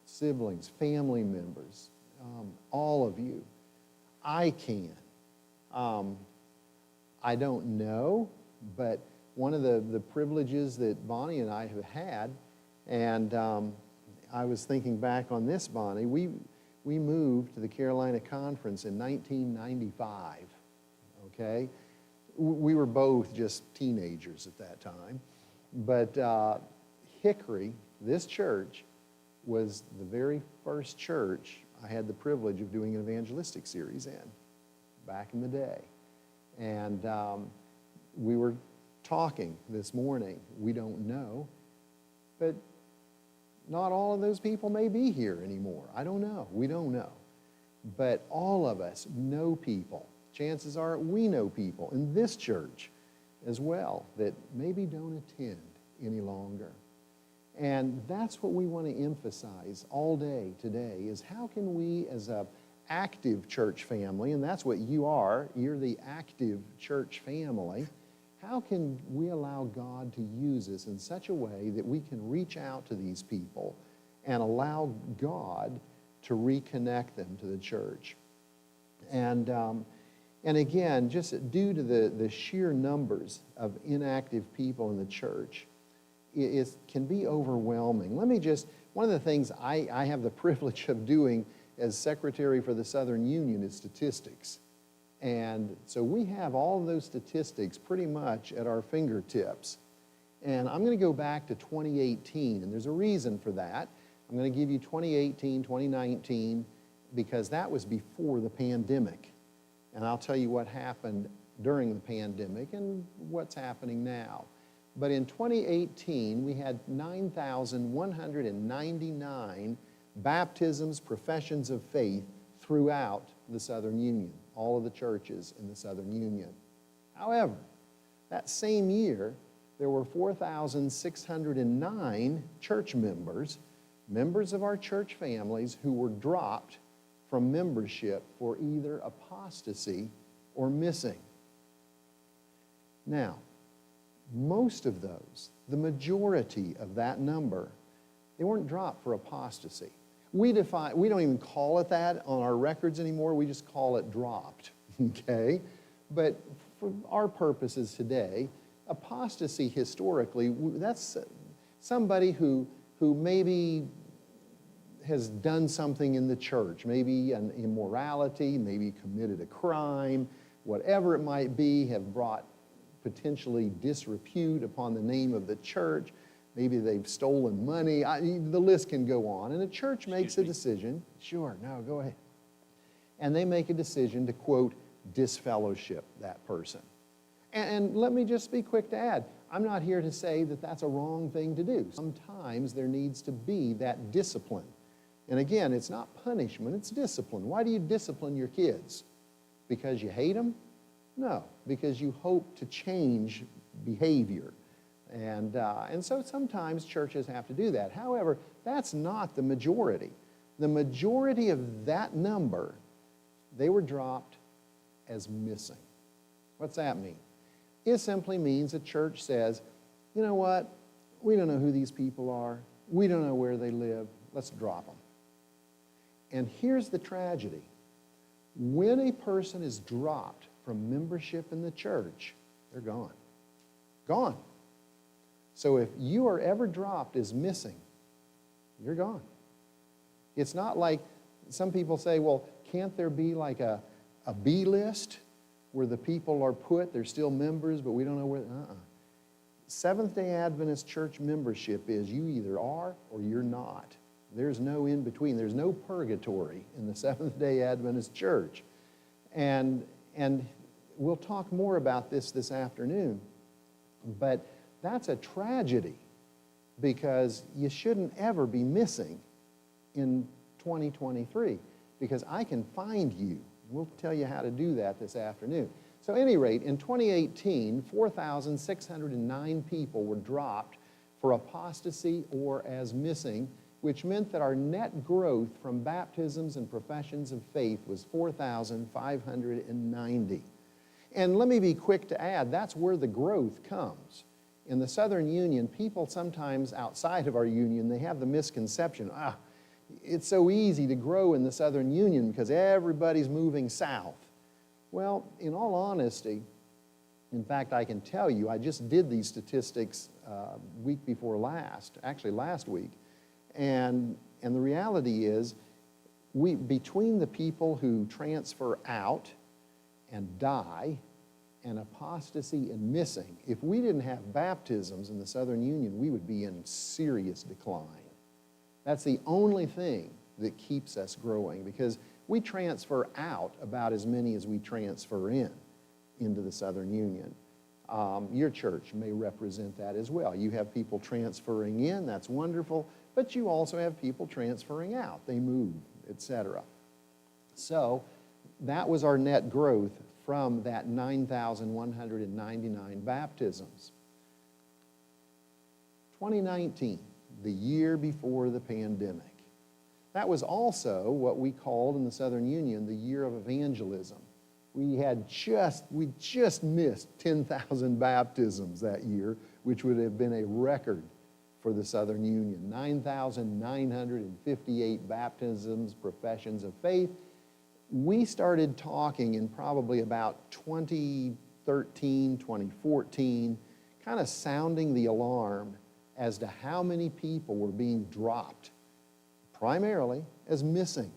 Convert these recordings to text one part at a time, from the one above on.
siblings, family members, all of you. I can. I don't know, but one of the privileges that Bonnie and I have had, and I was thinking back on this, Bonnie, we moved to the Carolina Conference in 1995, okay? We were both just teenagers at that time, but Hickory, this church, was the very first church I had the privilege of doing an evangelistic series in back in the day. And we were talking this morning. We don't know, but not all of those people may be here anymore. I don't know. We don't know. But all of us know people. Chances are we know people in this church as well that maybe don't attend any longer. And that's what we want to emphasize all day today, is how can we as a active church family, and that's what you are, you're the active church family, how can we allow God to use us in such a way that we can reach out to these people and allow God to reconnect them to the church? And again, just due to the sheer numbers of inactive people in the church, it can be overwhelming. Let me just, one of the things I have the privilege of doing as Secretary for the Southern Union is statistics. And so we have all of those statistics pretty much at our fingertips. And I'm going to go back to 2018, and there's a reason for that. I'm going to give you 2018, 2019, because that was before the pandemic. And I'll tell you what happened during the pandemic and what's happening now. But in 2018, we had 9,199 baptisms, professions of faith throughout the Southern Union, all of the churches in the Southern Union. However, that same year, there were 4,609 church members, members of our church families, who were dropped from membership for either apostasy or missing. Now, most of those, the majority of that number, they weren't dropped for apostasy. We don't even call it that on our records anymore. We just call it dropped, okay? But for our purposes today, apostasy historically, that's somebody who maybe has done something in the church, maybe an immorality, maybe committed a crime, whatever it might be, have brought potentially disrepute upon the name of the church. Maybe they've stolen money. The list can go on. And a church makes a decision. Sure, no, go ahead. And they make a decision to, quote, disfellowship that person. And let me just be quick to add, I'm not here to say that that's a wrong thing to do. Sometimes there needs to be that discipline. And again, it's not punishment, it's discipline. Why do you discipline your kids? Because you hate them? No, because you hope to change behavior. And so sometimes churches have to do that. However, that's not the majority. The majority of that number, they were dropped as missing. What's that mean? It simply means a church says, you know what, we don't know who these people are. We don't know where they live. Let's drop them. And here's the tragedy. When a person is dropped from membership in the church, they're gone. Gone. So if you are ever dropped as missing, you're gone. It's not like some people say, well, can't there be like a B list where the people are put, they're still members, but we don't know where, Seventh-day Adventist church membership is you either are or you're not. There's no in between. There's no purgatory in the Seventh-day Adventist church. And we'll talk more about this afternoon. But that's a tragedy, because you shouldn't ever be missing in 2023, because I can find you. We'll tell you how to do that this afternoon. So at any rate, in 2018, 4,609 people were dropped for apostasy or as missing, which meant that our net growth from baptisms and professions of faith was 4,590. And let me be quick to add, that's where the growth comes. In the Southern Union, people sometimes outside of our union, they have the misconception, it's so easy to grow in the Southern Union because everybody's moving south. Well, in all honesty, in fact, I can tell you, I just did these statistics week before last, actually last week, and the reality is, between the people who transfer out and die and apostasy and missing, if we didn't have baptisms in the Southern Union, we would be in serious decline. That's the only thing that keeps us growing, because we transfer out about as many as we transfer into the Southern Union. Your church may represent that as well. You have people transferring in, that's wonderful, but you also have people transferring out. They move, etc. So that was our net growth from that 9,199 baptisms. 2019, the year before the pandemic. That was also what we called in the Southern Union the year of evangelism. We just missed 10,000 baptisms that year, which would have been a record for the Southern Union. 9,958 baptisms, professions of faith. We started talking in probably about 2013, 2014, kind of sounding the alarm as to how many people were being dropped, primarily as missing.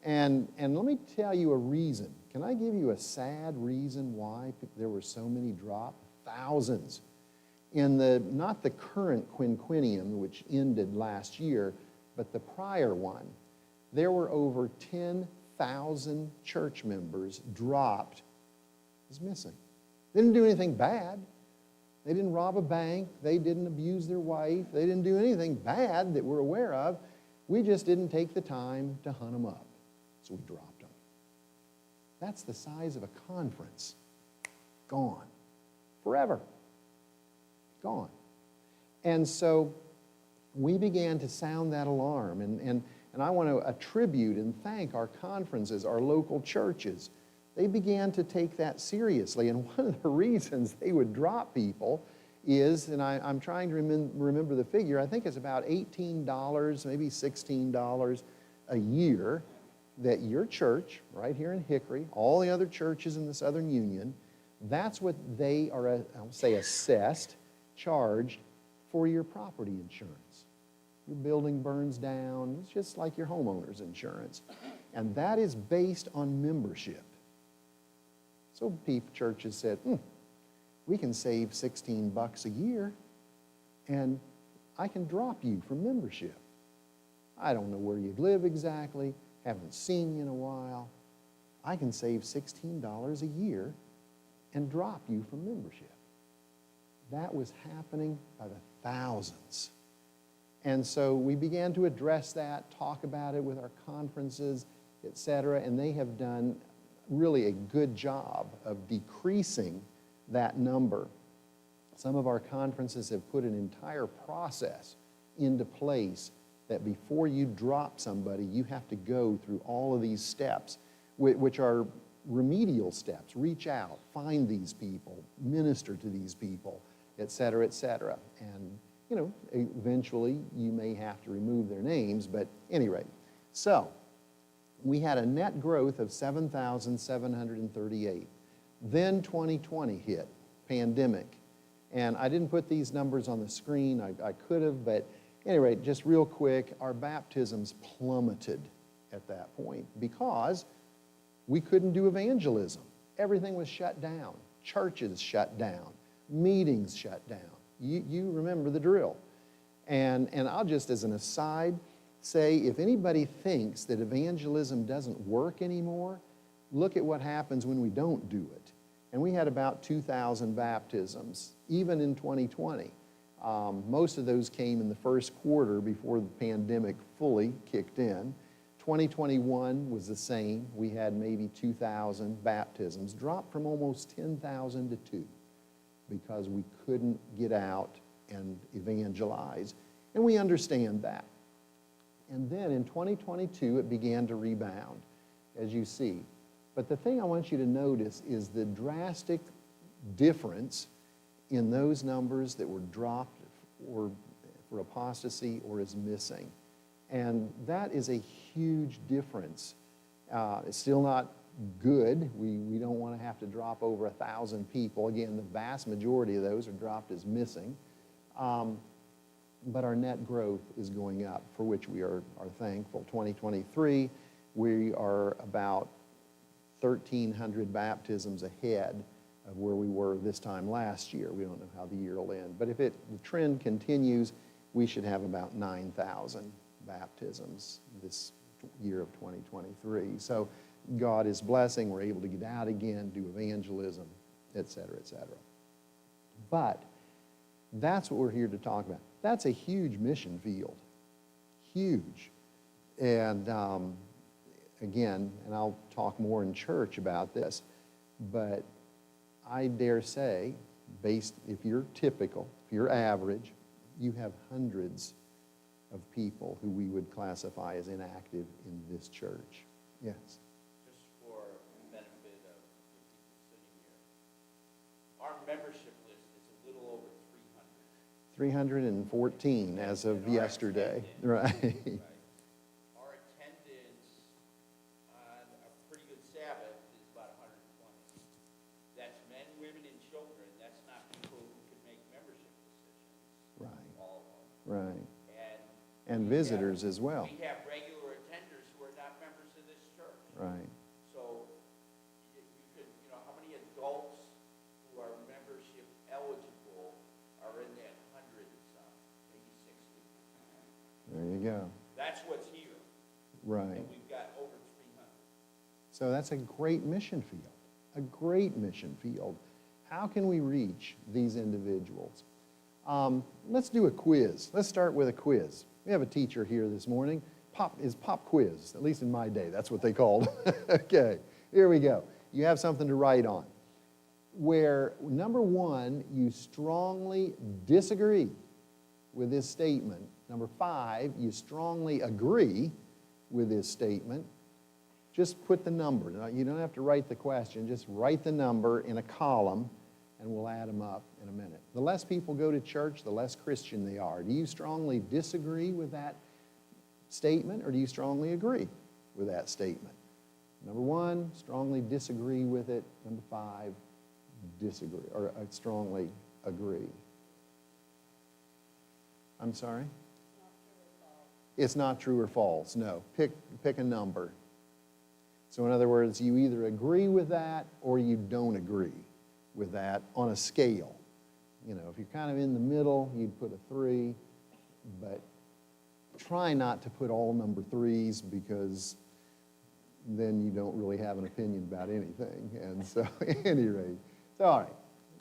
And let me tell you a reason. Can I give you a sad reason why there were so many dropped? Thousands. In not the current quinquennium, which ended last year, but the prior one, there were over 10,000 church members dropped as missing. They didn't do anything bad. They didn't rob a bank. They didn't abuse their wife. They didn't do anything bad that we're aware of. We just didn't take the time to hunt them up, so we dropped them. That's the size of a conference. Gone. Forever. Gone. And so we began to sound that alarm, and I want to attribute and thank our conferences, our local churches. They began to take that seriously, and one of the reasons they would drop people is, and I'm trying to remember the figure, I think it's about $18, maybe $16 a year that your church, right here in Hickory, all the other churches in the Southern Union, that's what they are, I'll say, assessed, charged for your property insurance. Your building burns down, it's just like your homeowner's insurance. And that is based on membership. So churches said, we can save $16 a year, and I can drop you from membership. I don't know where you live exactly, haven't seen you in a while. I can save $16 a year and drop you from membership. That was happening by the thousands. And so we began to address that, talk about it with our conferences, etc., and they have done really a good job of decreasing that number. Some of our conferences have put an entire process into place that before you drop somebody, you have to go through all of these steps, which are remedial steps. Reach out, find these people, minister to these people, etc., etc. And, you know, eventually you may have to remove their names, but at any rate. So, we had a net growth of 7,738. Then 2020 hit, pandemic. And I didn't put these numbers on the screen. I could have, but at any rate, just real quick, our baptisms plummeted at that point because we couldn't do evangelism. Everything was shut down. Churches shut down. Meetings shut down. You remember the drill. And I'll just, as an aside, say if anybody thinks that evangelism doesn't work anymore, look at what happens when we don't do it. And we had about 2,000 baptisms, even in 2020. Most of those came in the first quarter before the pandemic fully kicked in. 2021 was the same. We had maybe 2,000 baptisms, dropped from almost 10,000 to 2 because we couldn't get out and evangelize. And we understand that. And then in 2022, it began to rebound, as you see. But the thing I want you to notice is the drastic difference in those numbers that were dropped or for apostasy or is missing. And that is a huge difference. It's still not good. We don't want to have to drop over 1,000 people. Again, the vast majority of those are dropped as missing. But our net growth is going up, for which we are thankful. 2023, we are about 1,300 baptisms ahead of where we were this time last year. We don't know how the year will end. But if the trend continues, we should have about 9,000 baptisms this year of 2023. So God is blessing. We're able to get out again, do evangelism, et cetera, et cetera. But that's what we're here to talk about. That's a huge mission field. Huge. And again, and I'll talk more in church about this, but I dare say, if you're typical, if you're average, you have hundreds of people who we would classify as inactive in this church. Yes? Just for the benefit of the people sitting here, our membership list is a little over 300. 314 as of yesterday. Right. Our attendance on a pretty good Sabbath is about 120. That's men, women, and children. That's not people who can make membership decisions. Right. All of them. Right. And visitors as well. We have regular attenders who are not members of this church. Right. So you could, how many adults who are membership eligible are in that 100 and some, maybe 60. There you go. That's what's here. Right. And we've got over 300. So that's a great mission field. A great mission field. How can we reach these individuals? Let's do a quiz. Let's start with a quiz. We have a teacher here this morning. Pop quiz, at least in my day, that's what they called. Okay, here we go. You have something to write on. Where, number one, you strongly disagree with this statement. Number 5, you strongly agree with this statement. Just put the number. Now, you don't have to write the question. Just write the number in a column, and we'll add them up in a minute. The less people go to church, the less Christian they are. Do you strongly disagree with that statement, or do you strongly agree with that statement? Number 1, strongly disagree with it. Number 5, disagree, or strongly agree. I'm sorry? It's not true or false, no. Pick a number. So in other words, you either agree with that or you don't agree with that on a scale. If you're kind of in the middle, you'd put a 3, but try not to put all number 3s, because then you don't really have an opinion about anything. And so, at any rate. So, all right,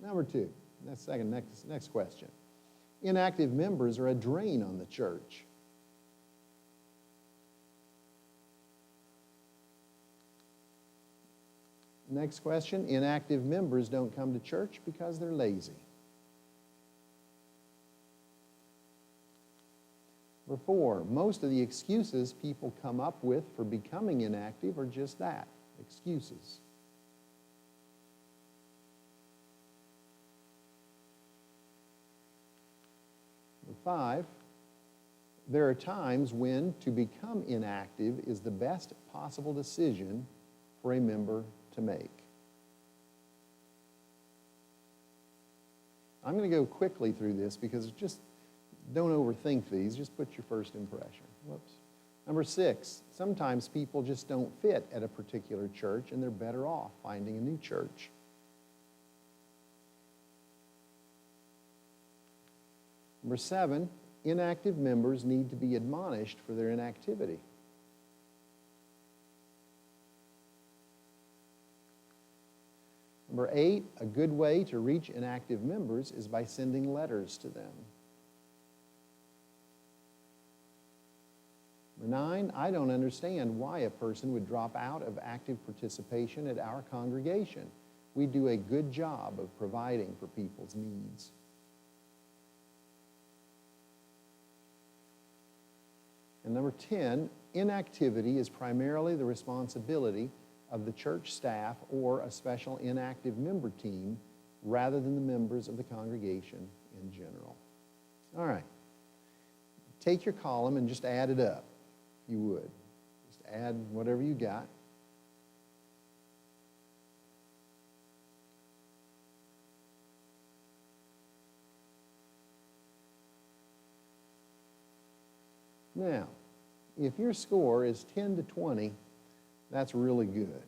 number 2. Next question. Inactive members are a drain on the church. Next question. Inactive members don't come to church because they're lazy. Number 4, most of the excuses people come up with for becoming inactive are just that, excuses. Number 5, there are times when to become inactive is the best possible decision for a member to make. I'm going to go quickly through this because just don't overthink these. Just put your first impression. Whoops. Number 6, sometimes people just don't fit at a particular church and they're better off finding a new church. Number 7, inactive members need to be admonished for their inactivity. Number 8, a good way to reach inactive members is by sending letters to them. Number 9, I don't understand why a person would drop out of active participation at our congregation. We do a good job of providing for people's needs. And number 10, inactivity is primarily the responsibility of the church staff or a special inactive member team rather than the members of the congregation in general. All right. Take your column and just add it up, if you would. Just add whatever you got. Now, if your score is 10 to 20, that's really good.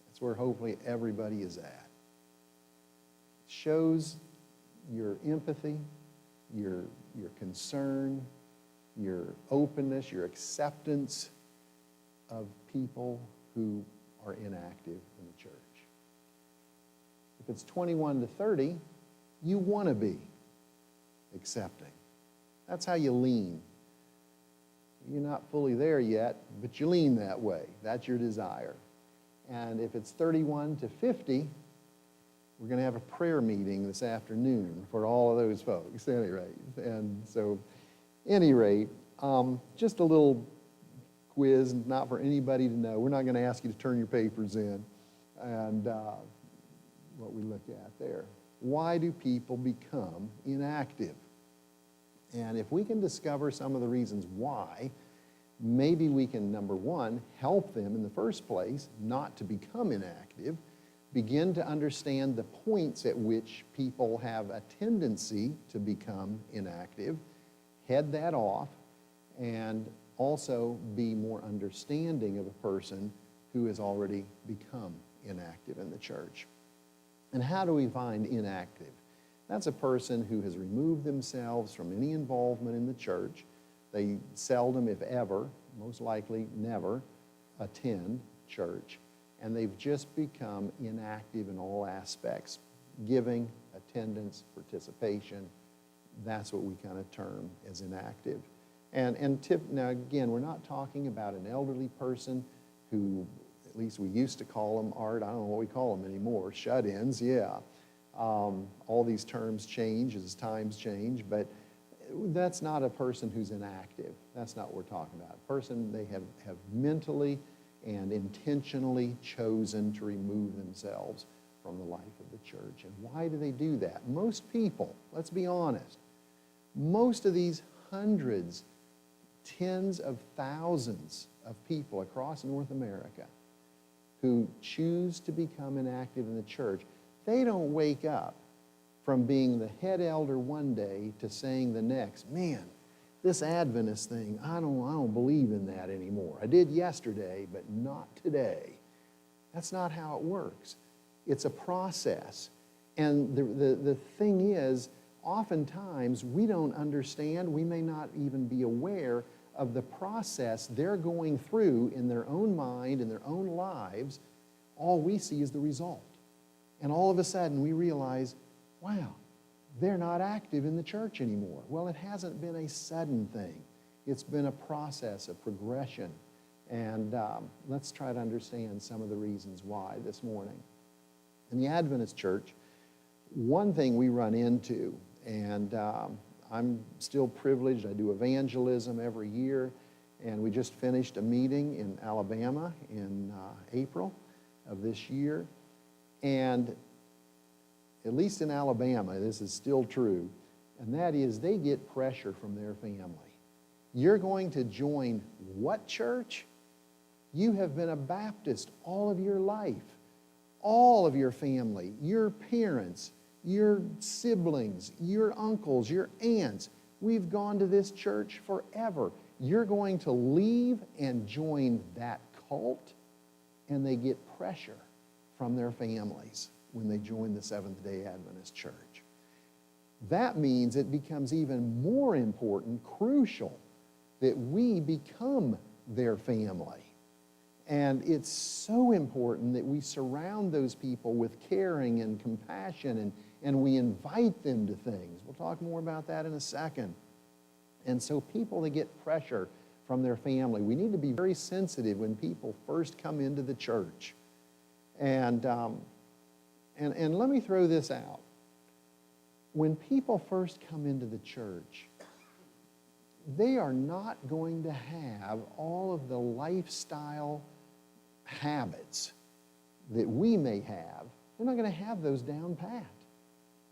That's where hopefully everybody is at. It shows your empathy, your concern, your openness, your acceptance of people who are inactive in the church. If it's 21 to 30, you want to be accepting. That's how you lean. You're not fully there yet, but you lean that way. That's your desire. And if it's 31 to 50, we're going to have a prayer meeting this afternoon for all of those folks, at any rate. And so, any rate, just a little quiz, not for anybody to know. We're not going to ask you to turn your papers in. And what we look at there. Why do people become inactive? And if we can discover some of the reasons why, maybe we can, number one, help them in the first place not to become inactive, begin to understand the points at which people have a tendency to become inactive, head that off, and also be more understanding of a person who has already become inactive in the church. And how do we find inactive? That's a person who has removed themselves from any involvement in the church. They seldom, if ever, most likely never, attend church. And they've just become inactive in all aspects. Giving, attendance, participation, that's what we kind of term as inactive. Now again, we're not talking about an elderly person who, at least we used to call them, Art, I don't know what we call them anymore, shut-ins, yeah. All these terms change as times change, but that's not a person who's inactive. That's not what we're talking about. A person they have mentally and intentionally chosen to remove themselves from the life of the church. And why do they do that? Most people, let's be honest, most of these hundreds, tens of thousands of people across North America who choose to become inactive in the church, they don't wake up from being the head elder one day to saying the next, man, this Adventist thing, I don't believe in that anymore. I did yesterday, but not today. That's not how it works. It's a process. And the thing is, oftentimes we don't understand, we may not even be aware of the process they're going through in their own mind, in their own lives. All we see is the result. And all of a sudden we realize, wow, they're not active in the church anymore. Well, it hasn't been a sudden thing. It's been a process, a progression. And let's try to understand some of the reasons why this morning. In the Adventist church, one thing we run into, and I'm still privileged, I do evangelism every year, and we just finished a meeting in Alabama in April of this year. And at least in Alabama, this is still true, and that is they get pressure from their family. You're going to join what church? You have been a Baptist all of your life. All of your family, your parents, your siblings, your uncles, your aunts, we've gone to this church forever. You're going to leave and join that cult, and they get pressure from their families when they join the Seventh-day Adventist Church. That means it becomes even more important, crucial, that we become their family. And it's so important that we surround those people with caring and compassion, and we invite them to things. We'll talk more about that in a second. And so people that get pressure from their family, we need to be very sensitive when people first come into the church. And let me throw this out. When people first come into the church, they are not going to have all of the lifestyle habits that we may have they're not going to have those down pat.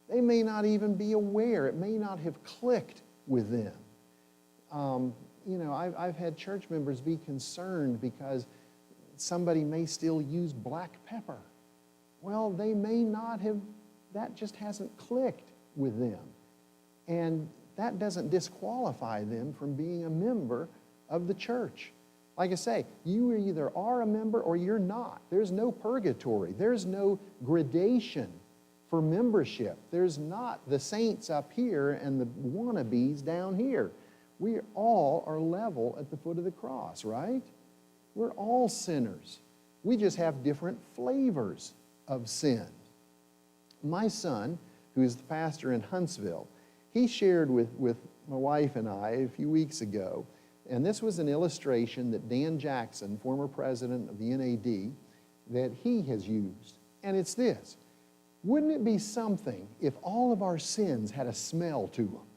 They may not even be aware. It may not have clicked with them. I've had church members be concerned because somebody may still use black pepper. Well, they may not have, that just hasn't clicked with them. And that doesn't disqualify them from being a member of the church. Like I say, you either are a member or you're not. There's no purgatory. There's no gradation for membership. There's not the saints up here and the wannabes down here. We all are level at the foot of the cross, right? We're all sinners. We just have different flavors of sin. My son, who is the pastor in Huntsville, he shared with my wife and I a few weeks ago, and this was an illustration that Dan Jackson, former president of the NAD, that he has used. And it's this: wouldn't it be something if all of our sins had a smell to them?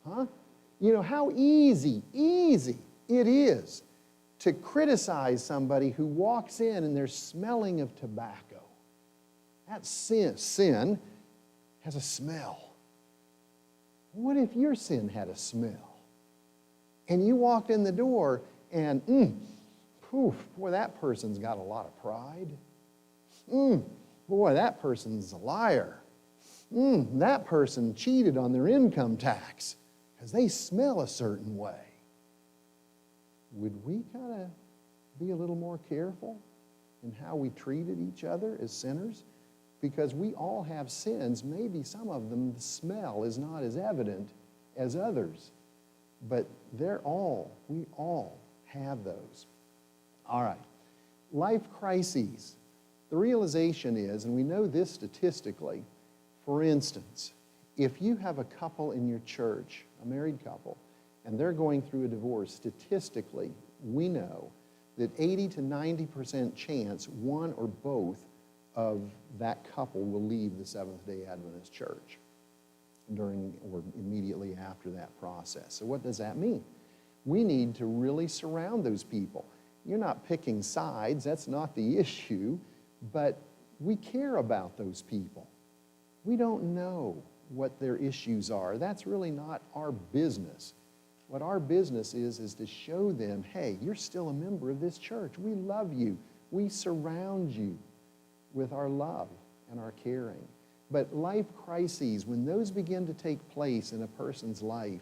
Huh? You know, how easy it is to criticize somebody who walks in and they're smelling of tobacco. That sin has a smell. What if your sin had a smell? And you walked in the door and, boy, that person's got a lot of pride. Boy, that person's a liar. That person cheated on their income tax because they smell a certain way. Would we kind of be a little more careful in how we treated each other as sinners? Because we all have sins. Maybe some of them, the smell is not as evident as others. But we all have those. All right. Life crises. The realization is, and we know this statistically, for instance, if you have a couple in your church, a married couple, and they're going through a divorce, statistically, we know that 80 to 90% chance one or both of that couple will leave the Seventh-day Adventist church during or immediately after that process. So what does that mean? We need to really surround those people. You're not picking sides, that's not the issue, but we care about those people. We don't know what their issues are. That's really not our business. What our business is to show them, hey, you're still a member of this church. We love you. We surround you with our love and our caring. But life crises, when those begin to take place in a person's life,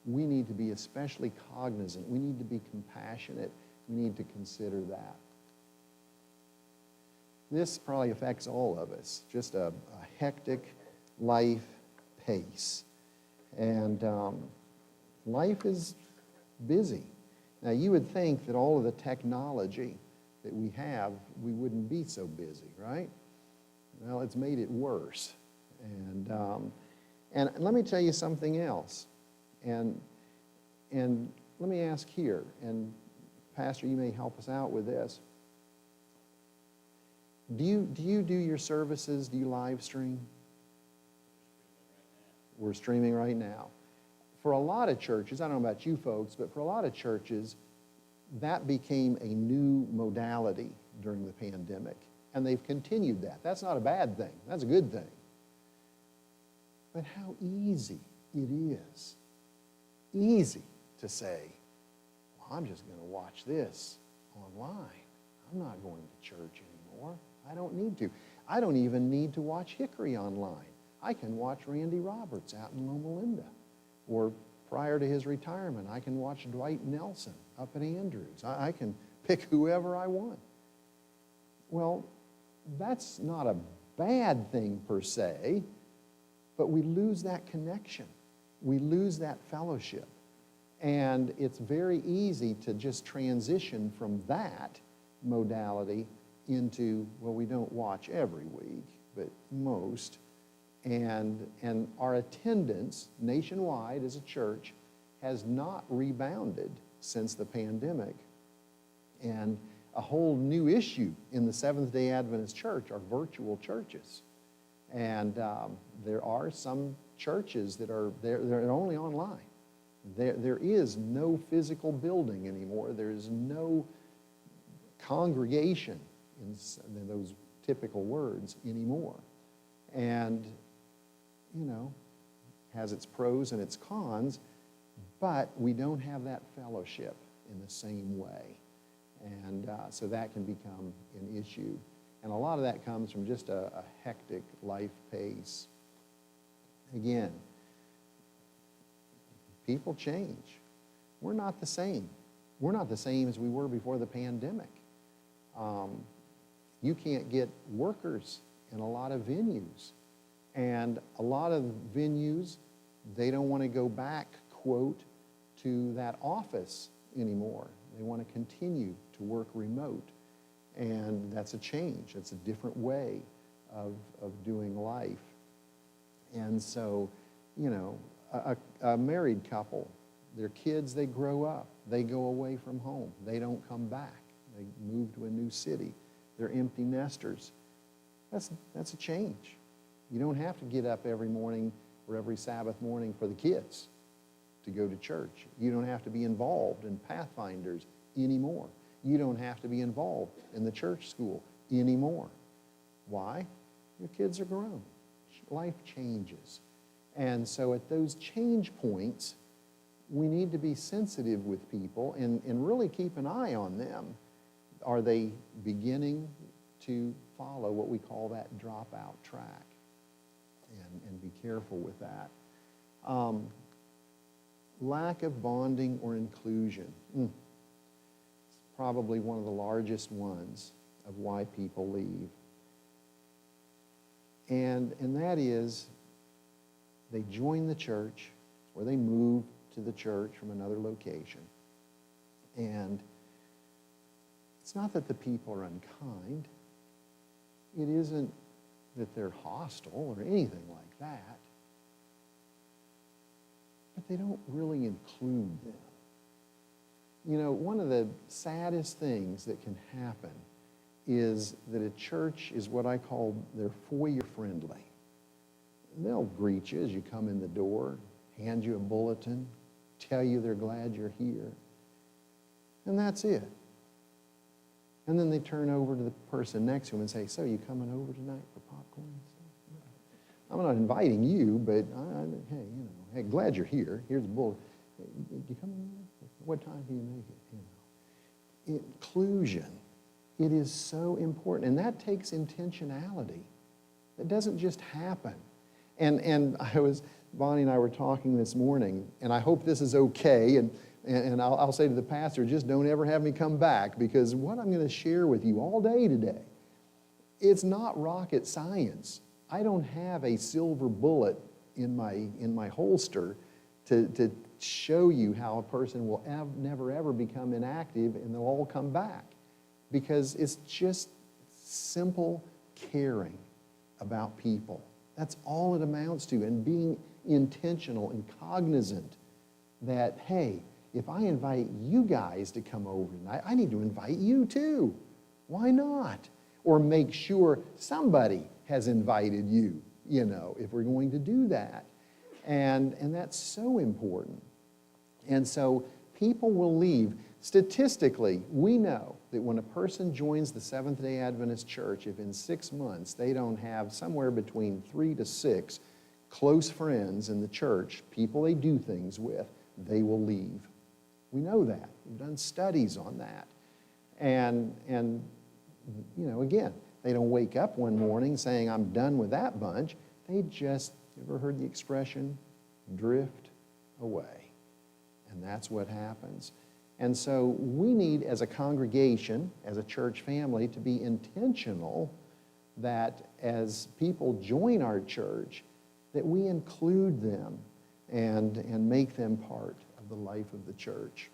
we need to be especially cognizant. We need to be compassionate. We need to consider that. This probably affects all of us, just a hectic life pace. And life is busy. Now, you would think that all of the technology that we have, we wouldn't be so busy, right? Well, it's made it worse. And let me tell you something else. And let me ask here, and Pastor, you may help us out with this. Do you do your services, do you live stream? We're streaming right now. For a lot of churches, I don't know about you folks, but for a lot of churches, that became a new modality during the pandemic. And they've continued that. That's not a bad thing. That's a good thing. But how easy it is. Easy to say, well, I'm just going to watch this online. I'm not going to church anymore. I don't need to. I don't even need to watch Hickory online. I can watch Randy Roberts out in Loma Linda. Or prior to his retirement, I can watch Dwight Nelson up at Andrews. I can pick whoever I want. Well, that's not a bad thing per se, but we lose that connection. We lose that fellowship. And it's very easy to just transition from that modality into, well, we don't watch every week, but most. And our attendance nationwide as a church has not rebounded since the pandemic. And a whole new issue in the Seventh-day Adventist Church are virtual churches. And there are some churches that are they're only online. There is no physical building anymore. There is no congregation in those typical words anymore. And, you know, has its pros and its cons, but we don't have that fellowship in the same way. And so that can become an issue. And a lot of that comes from just a hectic life pace. Again, people change. We're not the same. We're not the same as we were before the pandemic. You can't get workers in a lot of venues. And a lot of venues, they don't want to go back, quote, to that office anymore. They want to continue to work remote. And that's a change. It's a different way of doing life. And so, you know, a married couple, their kids, they grow up. They go away from home. They don't come back. They move to a new city. They're empty nesters. That's a change. You don't have to get up every morning or every Sabbath morning for the kids to go to church. You don't have to be involved in Pathfinders anymore. You don't have to be involved in the church school anymore. Why? Your kids are grown. Life changes. And so at those change points, we need to be sensitive with people and really keep an eye on them. Are they beginning to follow what we call that dropout track? And be careful with that. Lack of bonding or inclusion. It's probably one of the largest ones of why people leave. And that is, they join the church, or they move to the church from another location. And it's not that the people are unkind. It isn't that they're hostile or anything like that. But they don't really include them. You know, one of the saddest things that can happen is that a church is what I call, they're foyer friendly. They'll greet you as you come in the door, hand you a bulletin, tell you they're glad you're here, and that's it. And then they turn over to the person next to them and say, so you coming over tonight for popcorn and stuff? I'm not inviting you, but hey, you know, hey, glad you're here. Here's a bulletin. Hey, you come in? What time do you make it? You know, inclusion. It is so important, and that takes intentionality. It doesn't just happen. And Bonnie and I were talking this morning, and I hope this is okay, and I'll say to the pastor, just don't ever have me come back, because what I'm going to share with you all day today, it's not rocket science. I don't have a silver bullet in my holster to show you how a person will never ever become inactive and they'll all come back, because it's just simple caring about people. That's all it amounts to, and being intentional and cognizant that, hey, if I invite you guys to come over tonight, I need to invite you too. Why not? Or make sure somebody has invited you, you know, if we're going to do that. And that's so important. And so people will leave. Statistically, we know that when a person joins the Seventh-day Adventist Church, if in 6 months they don't have somewhere between 3 to 6 close friends in the church, people they do things with, they will leave. We know that. We've done studies on that. And you know, again, they don't wake up one morning saying, I'm done with that bunch. They just, you ever heard the expression, drift away? And that's what happens. And so we need, as a congregation, as a church family, to be intentional that as people join our church, that we include them and make them part of the life of the church.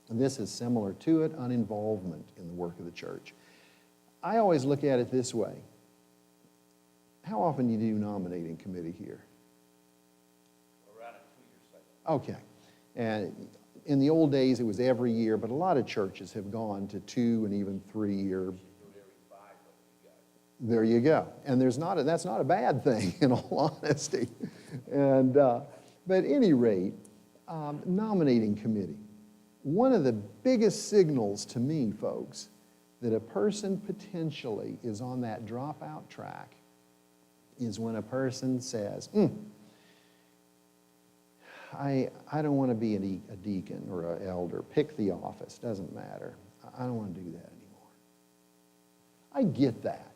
And this is similar to it, uninvolvement in the work of the church. I always look at it this way. How often do you do nominating committee here? Around a 2-year cycle. Okay. And in the old days, it was every year, but a lot of churches have gone to 2 and even 3 year. You do it every 5, but you got it. There you go. And that's not a bad thing, in all honesty. And but at any rate, nominating committee. One of the biggest signals to me, folks, that a person potentially is on that dropout track is when a person says, I don't want to be a deacon or an elder. Pick the office, doesn't matter. I don't want to do that anymore. I get that.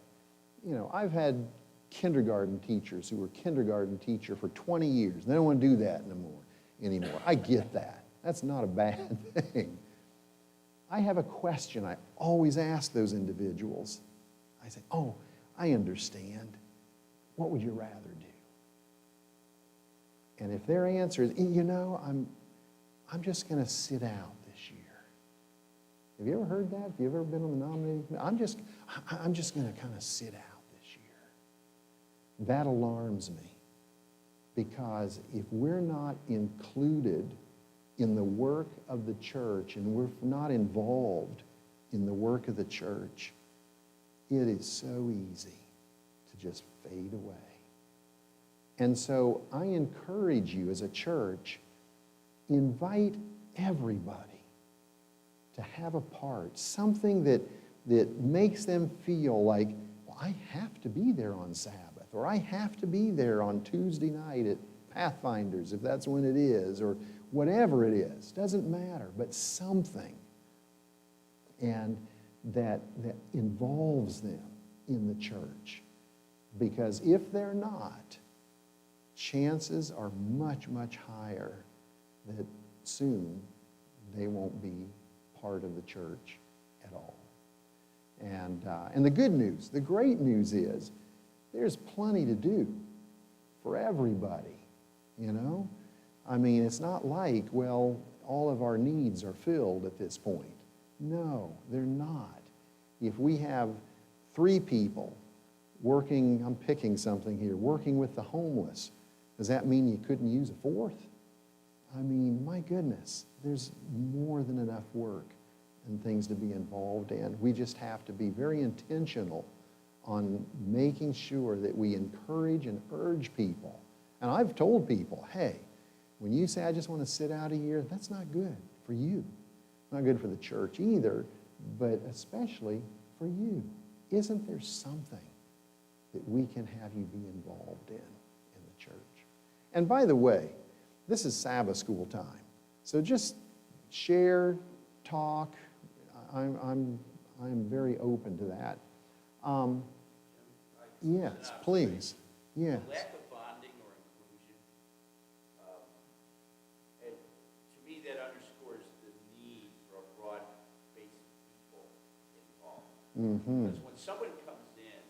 You know, I've had kindergarten teachers who were kindergarten teacher for 20 years. They don't want to do that anymore. I get that. That's not a bad thing. I have a question I always ask those individuals. I say, oh, I understand. What would you rather do? And if their answer is, you know, I'm just going to sit out this year. Have you ever heard that? Have you ever been on the nominating committee? I'm just going to kind of sit out this year. That alarms me, because if we're not included in the work of the church and we're not involved in the work of the church, it is so easy to just fade away. And so I encourage you as a church, invite everybody to have a part, something that makes them feel like, well, I have to be there on Sabbath, or I have to be there on Tuesday night at Pathfinders, if that's when it is, or whatever it is, doesn't matter, but something, and that involves them in the church. Because if they're not, chances are much, much higher that soon they won't be part of the church at all. And the good news, the great news is, there's plenty to do for everybody, you know? I mean, it's not like, well, all of our needs are filled at this point. No, they're not. If we have 3 people working, I'm picking something here, working with the homeless, does that mean you couldn't use a 4th? I mean, my goodness, there's more than enough work and things to be involved in. We just have to be very intentional on making sure that we encourage and urge people. And I've told people, hey, when you say, I just want to sit out a year, that's not good for you. Not good for the church either, but especially for you. Isn't there something that we can have you be involved in the church? And by the way, this is Sabbath school time. So just share, talk. I'm very open to that. Yes, please. Yes. The lack of bonding or inclusion, to me, that underscores the need for a broad base of people involved. Mm-hmm. Because when someone comes in,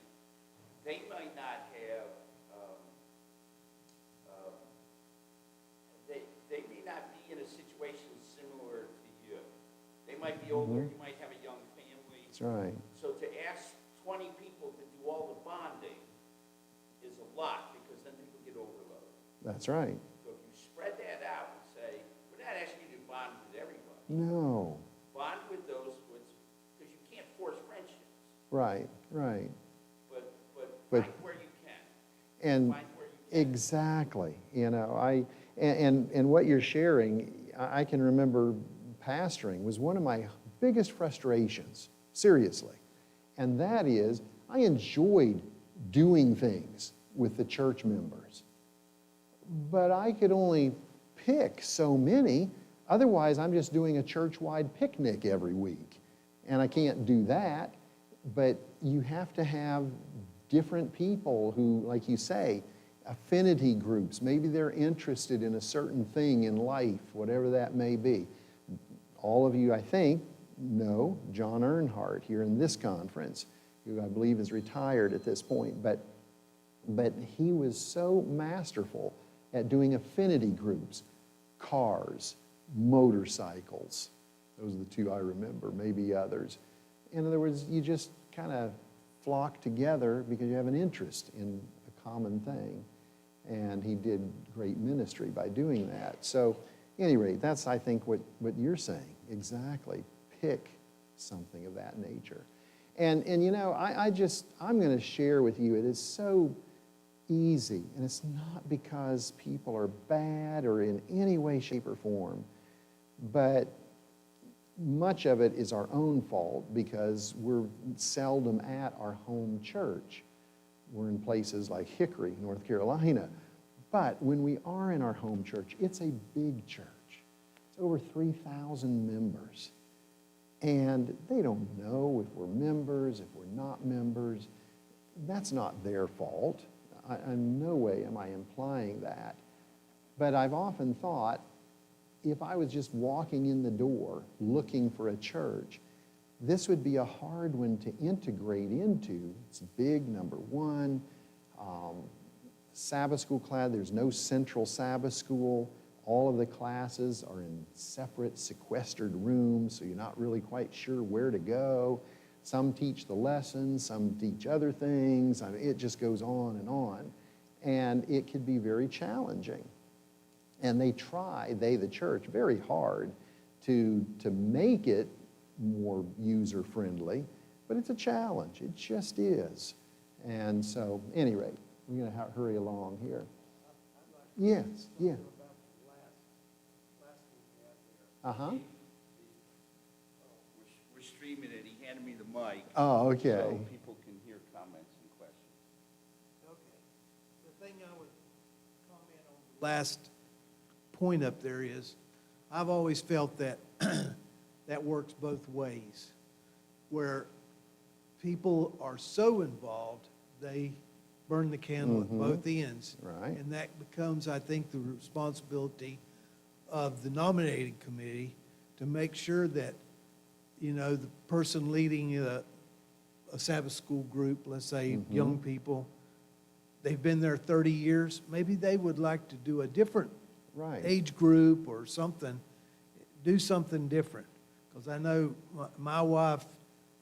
they might not have, they may not be in a situation similar to you. They might be older, you might have a young family. That's right. So to ask 20 people to do all the bonding is a lot, because then people get overloaded. That's right. So if you spread that out and say, we're not asking you to bond with everybody. No. Bond with those, because you can't force friendships. Right, right. But But- find where you can. And Find where you can. exactly, you know, and what you're sharing, I can remember pastoring was one of my biggest frustrations, seriously. And that is, I enjoyed doing things with the church members. But I could only pick so many, otherwise I'm just doing a church-wide picnic every week. And I can't do that, but you have to have different people who, like you say, affinity groups. Maybe they're interested in a certain thing in life, whatever that may be. All of you, I think, know John Earnhardt here in this conference, who I believe is retired at this point. But he was so masterful at doing affinity groups, cars, motorcycles. Those are the 2 I remember, maybe others. In other words, you just kind of flock together because you have an interest in a common thing. And he did great ministry by doing that. So, at any rate, that's, I think, what you're saying. Exactly. Pick something of that nature. And you know, I'm going to share with you, it is so easy, and it's not because people are bad or in any way, shape, or form, but much of it is our own fault because we're seldom at our home church. We're in places like Hickory, North Carolina. But when we are in our home church, it's a big church. It's over 3,000 members. And they don't know if we're members, if we're not members. That's not their fault. In no way am I implying that. But I've often thought, if I was just walking in the door looking for a church, this would be a hard one to integrate into. It's big, number one. Sabbath school class, there's no central Sabbath school. All of the classes are in separate, sequestered rooms, so you're not really quite sure where to go. Some teach the lessons, some teach other things. I mean, it just goes on. And it could be very challenging. And they try, the church, very hard to make it more user-friendly, but it's a challenge. It just is. And so, at any rate, we're going to hurry along here. Yes, yeah. Uh-huh. We're streaming it. He handed me the mic. Oh, okay. So people can hear comments and questions. Okay. The thing I would comment on the last point up there is, I've always felt that that works both ways, where people are so involved, they burn the candle at both ends. Right. And that becomes, I think, the responsibility of the nominating committee to make sure that, you know, the person leading a Sabbath school group, let's say young people, they've been there 30 years, maybe they would like to do a different age group or something, do something different. Because I know my wife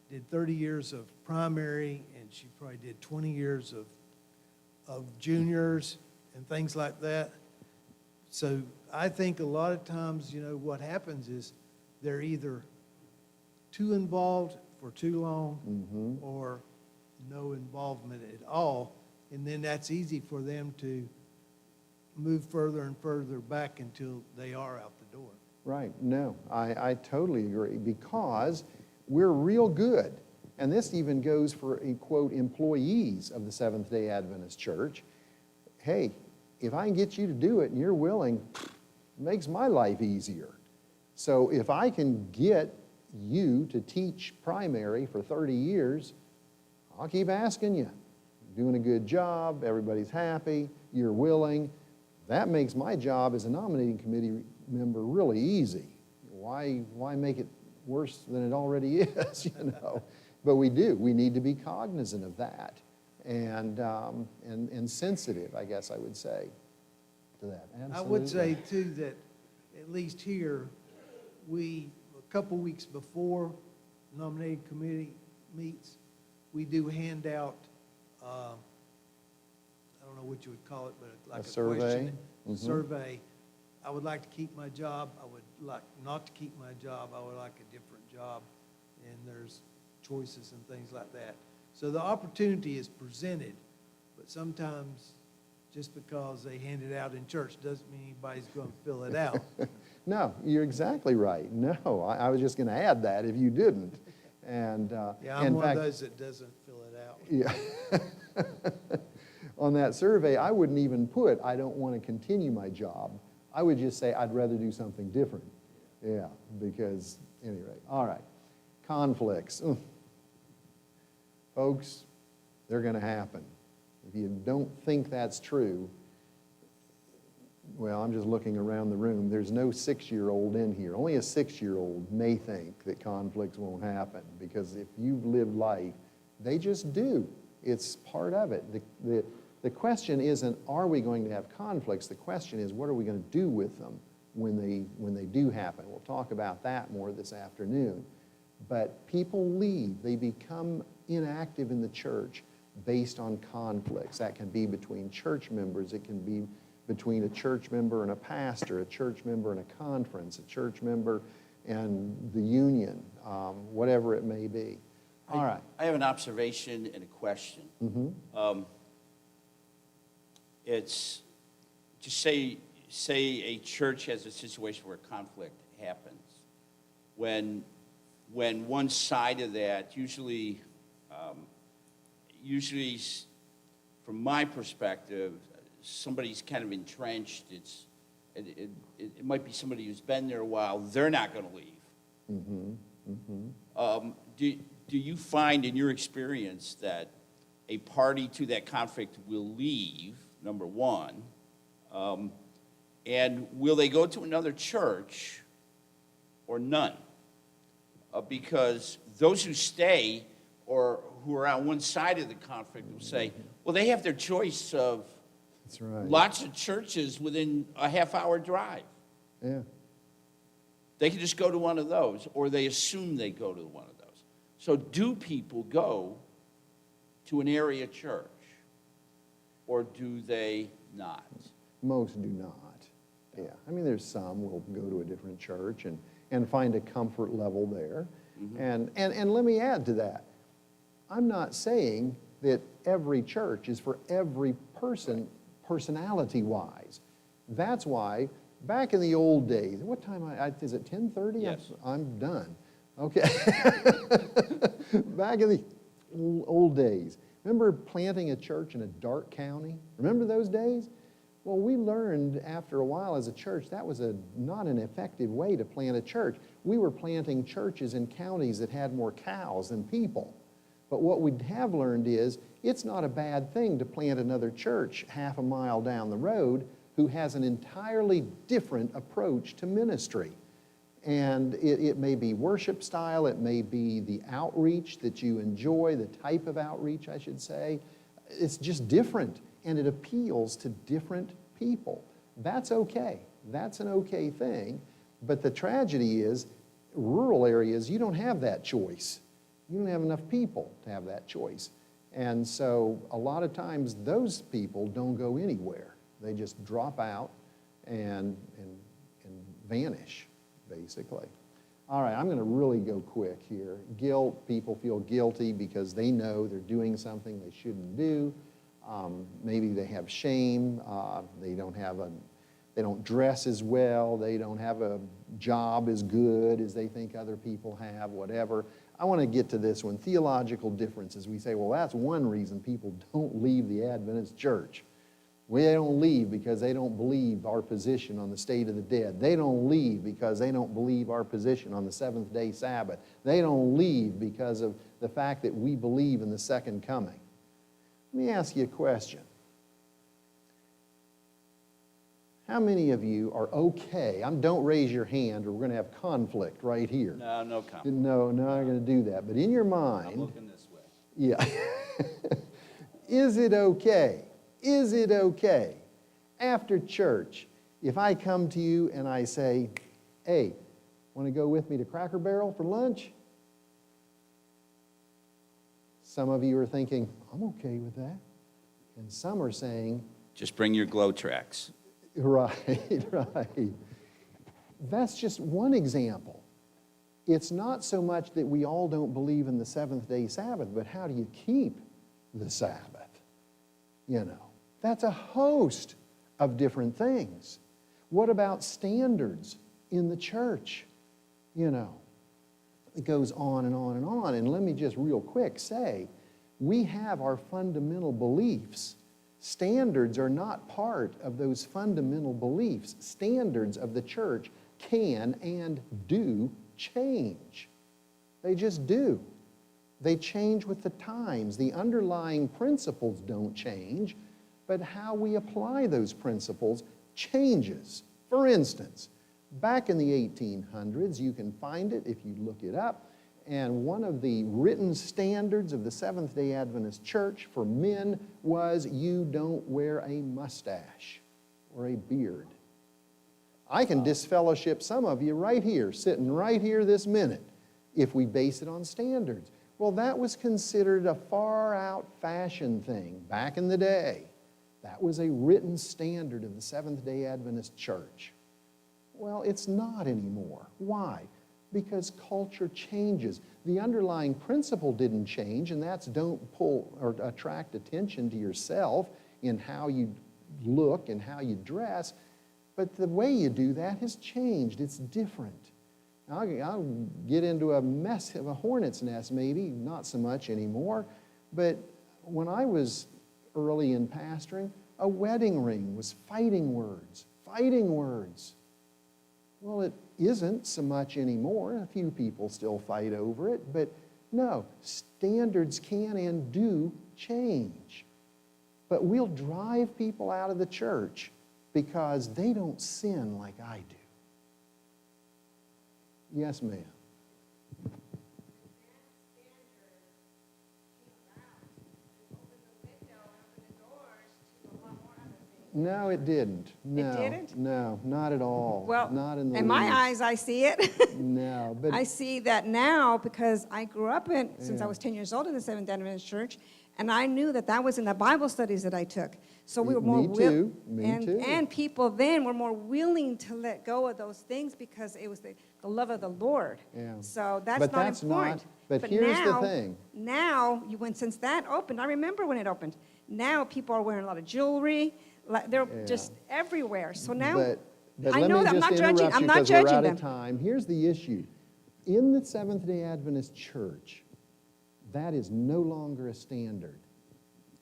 did 30 years of primary, and she probably did 20 years of juniors and things like that. So I think a lot of times, you know, what happens is they're either too involved for too long or no involvement at all. And then that's easy for them to move further and further back until they are out the door. Right. No, I totally agree, because we're real good. And this even goes for, quote, employees of the Seventh-day Adventist Church. Hey, if I can get you to do it and you're willing, it makes my life easier. So if I can get you to teach primary for 30 years, I'll keep asking you. You're doing a good job, everybody's happy, you're willing. That makes my job as a nominating committee member really easy. Why make it worse than it already is, you know? But we do. We need to be cognizant of that and sensitive, I guess I would say, to that. Absolutely. I would say, too, that at least here, a couple weeks before the nominating committee meets, we do hand out, I don't know what you would call it, but like a survey. question, survey. I would like to keep my job. I would like not to keep my job. I would like a different job. And there's choices and things like that. So the opportunity is presented, but sometimes just because they hand it out in church doesn't mean anybody's going to fill it out. No, you're exactly right. No, I was just going to add that if you didn't. And yeah, I'm one of those that doesn't fill it out. Yeah. On that survey, I wouldn't even put, I don't want to continue my job. I would just say, I'd rather do something different. Yeah, because, anyway, all right. Conflicts. Folks, they're going to happen. If you don't think that's true, well, I'm just looking around the room. There's no 6-year-old in here. Only a 6-year-old may think that conflicts won't happen, because if you've lived life, they just do. It's part of it. The question isn't, are we going to have conflicts? The question is, what are we going to do with them when they do happen? We'll talk about that more this afternoon. But people leave. They become inactive in the church based on conflicts. That can be between church members. It can be between a church member and a pastor, a church member and a conference, a church member and the union, whatever it may be. All right. I have an observation and a question. It's just say a church has a situation where conflict happens. when one side of that, usually, from my perspective, somebody's kind of entrenched. It might be somebody who's been there a while. They're not going to leave. Do you find in your experience that a party to that conflict will leave, number one, and will they go to another church or none? Because those who stay or who are on one side of the conflict will say, well, they have their choice of That's right. lots of churches within a half-hour drive. Yeah. They can just go to one of those, or they assume they go to one of those. So do people go to an area church, or do they not? Most do not. Yeah. I mean, there's some will go to a different church and find a comfort level there. And let me add to that. I'm not saying that every church is for every person, personality-wise. That's why back in the old days, what time is it 10:30? Yes. I'm done. Okay. Back in the old days, remember planting a church in a dark county? Remember those days? Well, we learned after a while as a church that was not an effective way to plant a church. We were planting churches in counties that had more cows than people. But what we have learned is it's not a bad thing to plant another church half a mile down the road who has an entirely different approach to ministry. And it may be worship style, it may be the outreach that you enjoy, the type of outreach, I should say. It's just different, and it appeals to different people. That's okay. That's an okay thing. But the tragedy is, rural areas, you don't have that choice. You don't have enough people to have that choice. And so a lot of times those people don't go anywhere. They just drop out and vanish, basically. All right, I'm going to really go quick here. Guilt, people feel guilty because they know they're doing something they shouldn't do. Maybe they have shame. They don't dress as well. They don't have a job as good as they think other people have, whatever. I want to get to this one, theological differences. We say, well, that's one reason people don't leave the Adventist church. They don't leave because they don't believe our position on the state of the dead. They don't leave because they don't believe our position on the seventh-day Sabbath. They don't leave because of the fact that we believe in the second coming. Let me ask you a question. How many of you are okay? Don't raise your hand or we're going to have conflict right here. No comment. No, I'm not going to do that. But in your mind... I'm looking this way. Yeah. Is it okay? Is it okay after church if I come to you and I say, hey, want to go with me to Cracker Barrel for lunch? Some of you are thinking, I'm okay with that. And some are saying... Just bring your glow tracks. Right. That's just one example. It's not so much that we all don't believe in the seventh-day Sabbath, but how do you keep the Sabbath? You know, that's a host of different things. What about standards in the church? You know, it goes on and on and on. And let me just real quick say, we have our fundamental beliefs. Standards are not part of those fundamental beliefs. Standards of the church can and do change. They just do. They change with the times. The underlying principles don't change, but how we apply those principles changes. For instance, back in the 1800s, you can find it if you look it up, and one of the written standards of the Seventh-day Adventist Church for men was you don't wear a mustache or a beard. I can disfellowship some of you right here, sitting right here this minute, if we base it on standards. Well, that was considered a far-out fashion thing back in the day. That was a written standard of the Seventh-day Adventist Church. Well, it's not anymore. Why? Because culture changes. The underlying principle didn't change, and that's don't pull or attract attention to yourself in how you look and how you dress, but the way you do that has changed. It's different. I'll get into a mess of a hornet's nest maybe, not so much anymore. But when I was early in pastoring, a wedding ring was fighting words, fighting words. Well, it isn't so much anymore. A few people still fight over it, but no, standards can and do change. But we'll drive people out of the church because they don't sin like I do. Yes, ma'am. No, it didn't. No, didn't? No, not at all. Well, not in the in my least. eyes, I see it. No, but I see that now because I grew up since I Yeah. was 10 years old in the Seventh Adventist Church, and I knew that was in the Bible studies that I took. So we were more Me too. Me too. and people then were more willing to let go of those things because it was the love of the Lord. Yeah. So that's But not that's important. not- but here's the now, thing. Now, since that opened, I remember when it opened. Now people are wearing a lot of jewelry. They're Yeah. just everywhere. So now, but I let know me that I'm just not judging. interrupt I'm you not 'cause we're judging out them. of time. Here's the issue. In the Seventh-day Adventist Church, that is no longer a standard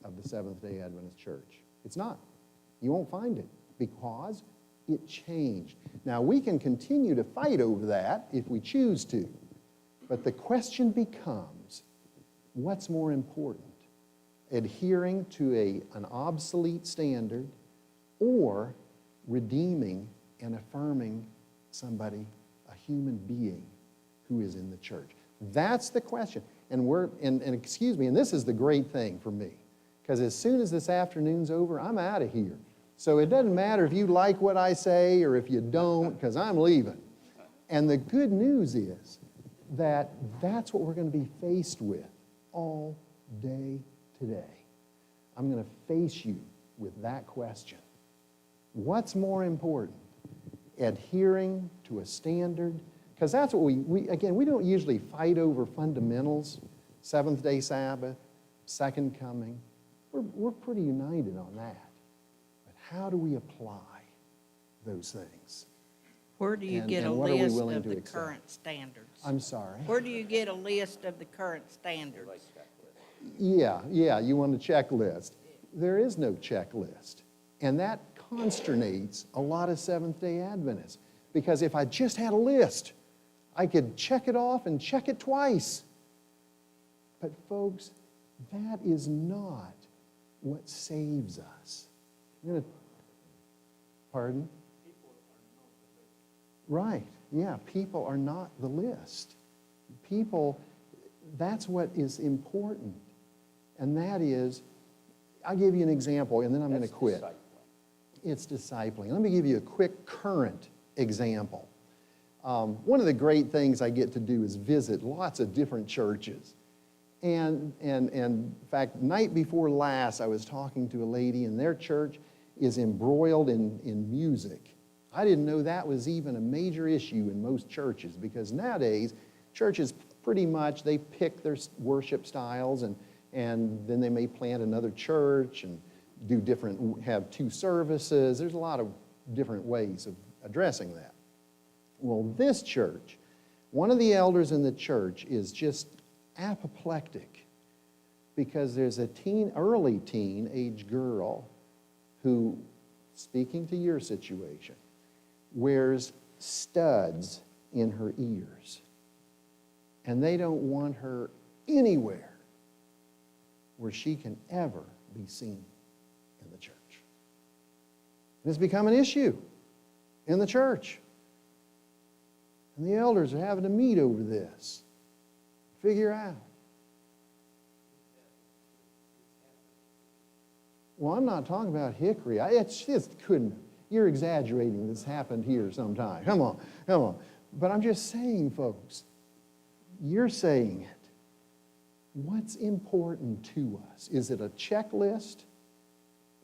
of the Seventh-day Adventist Church. It's not. You won't find it because it changed. Now, we can continue to fight over that if we choose to, but the question becomes, what's more important? Adhering to an obsolete standard or redeeming and affirming somebody, a human being who is in the church? That's the question. And excuse me, and this is the great thing for me, because as soon as this afternoon's over, I'm out of here. So it doesn't matter if you like what I say or if you don't, because I'm leaving. And the good news is that that's what we're going to be faced with all day today. I'm going to face you with that question. What's more important? Adhering to a standard? Because that's what we don't usually fight over fundamentals, Seventh-day Sabbath, Second Coming. We're pretty united on that. But how do we apply those things? Where do you get a and what are we list willing of to the accept? current standards? I'm sorry? Where do you get a list of the current standards? Yeah, you want a checklist. There is no checklist. And that consternates a lot of Seventh-day Adventists. Because if I just had a list, I could check it off and check it twice. But folks, that is not what saves us. Pardon? Right, yeah, people are not the list. People, that's what is important. And that is, I'll give you an example and then I'm going to quit. It's discipling. Let me give you a quick current example. One of the great things I get to do is visit lots of different churches. And in fact, night before last, I was talking to a lady, and their church is embroiled in music. I didn't know that was even a major issue in most churches, because nowadays, churches pretty much, they pick their worship styles, and then they may plant another church and have two services. There's a lot of different ways of addressing that. Well, this church, one of the elders in the church is just apoplectic because there's a early teen-age girl who, speaking to your situation, wears studs in her ears. And they don't want her anywhere where she can ever be seen in the church. And it's become an issue in the church. And the elders are having to meet over this, figure out. Well, I'm not talking about Hickory. You're exaggerating. This happened here sometime. Come on. But I'm just saying, folks, you're saying it. What's important to us? Is it a checklist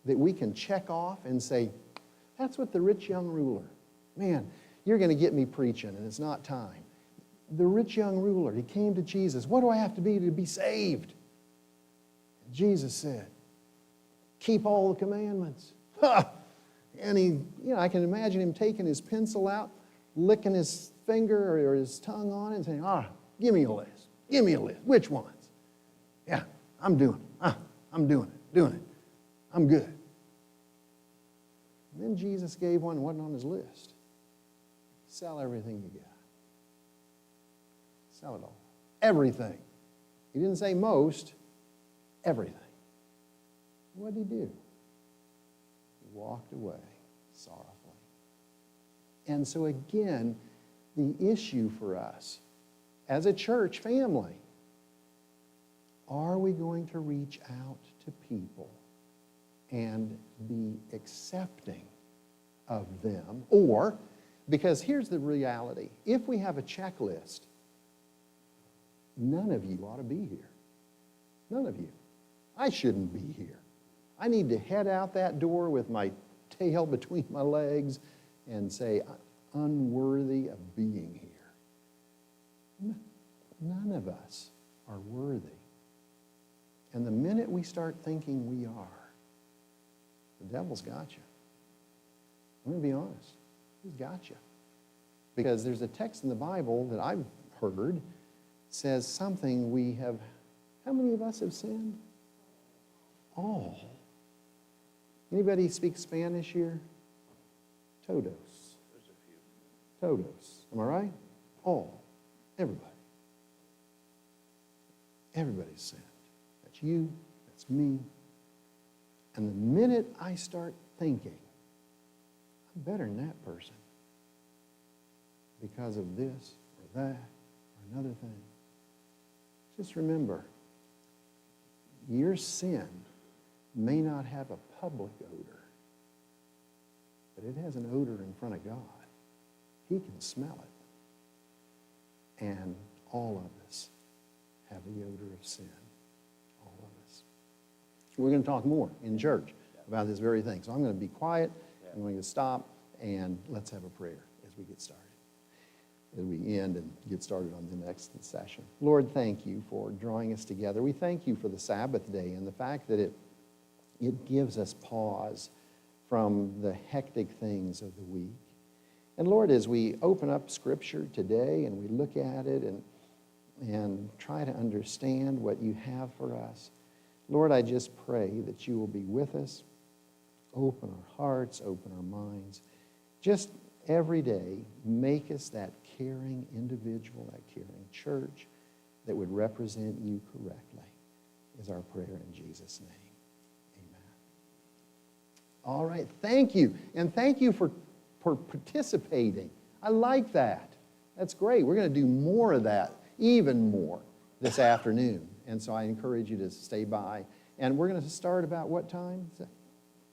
that we can check off and say, that's what the rich young ruler, man, you're going to get me preaching and it's not time. The rich young ruler, he came to Jesus. What do I have to be saved? And Jesus said, keep all the commandments. And I can imagine him taking his pencil out, licking his finger or his tongue on it and saying, give me a list. Give me a list. Which ones? Yeah, I'm doing it. I'm doing it. I'm good. And then Jesus gave one that wasn't on his list. Sell everything you got. Sell it all. Everything. He didn't say most, everything. What did he do? He walked away sorrowfully. And so again, the issue for us as a church family, are we going to reach out to people and be accepting of them? Or, because here's the reality, if we have a checklist, none of you ought to be here. None of you. I shouldn't be here. I need to head out that door with my tail between my legs and say, unworthy of being here. None of us are worthy. And the minute we start thinking we are, the devil's got you. I'm going to be honest. He's got you. Because there's a text in the Bible that I've heard says something we have, how many of us have sinned? All. Anybody speak Spanish here? Todos. There's a few. Todos. Am I right? All. Everybody. Everybody's sinned. That's you. That's me. And the minute I start thinking, I'm better than that person because of this or that or another thing, just remember, your sin may not have a public odor, but it has an odor in front of God. He can smell it. And all of us have the odor of sin. All of us. We're going to talk more in church about this very thing. So I'm going to be quiet. I'm going to stop, and let's have a prayer as we get started. As we end and get started on the next session. Lord, thank you for drawing us together. We thank you for the Sabbath day and the fact that it gives us pause from the hectic things of the week. And Lord, as we open up Scripture today and we look at it and try to understand what you have for us, Lord, I just pray that you will be with us, open our hearts, open our minds. Just every day, make us that caring individual, that caring church that would represent you correctly, is our prayer in Jesus' name. Amen. All right, thank you. And thank you for participating. I like that. That's great. We're going to do more of that, even more, this afternoon. And so I encourage you to stay by. And we're going to start about what time?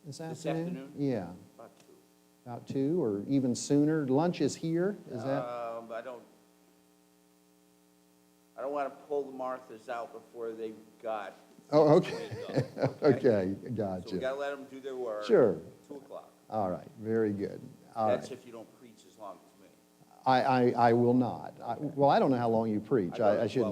This afternoon? This afternoon? Yeah. About 2. About 2 or even sooner. Lunch is here. Is that? I don't want to pull the Marthas out before they've got. Oh, okay. Okay, So we gotcha. got to let them do their work. Sure. 2 o'clock. All right, very good. All That's right. if you don't preach as long as me. I will not. Well, I don't know how long you preach. I go to I shouldn't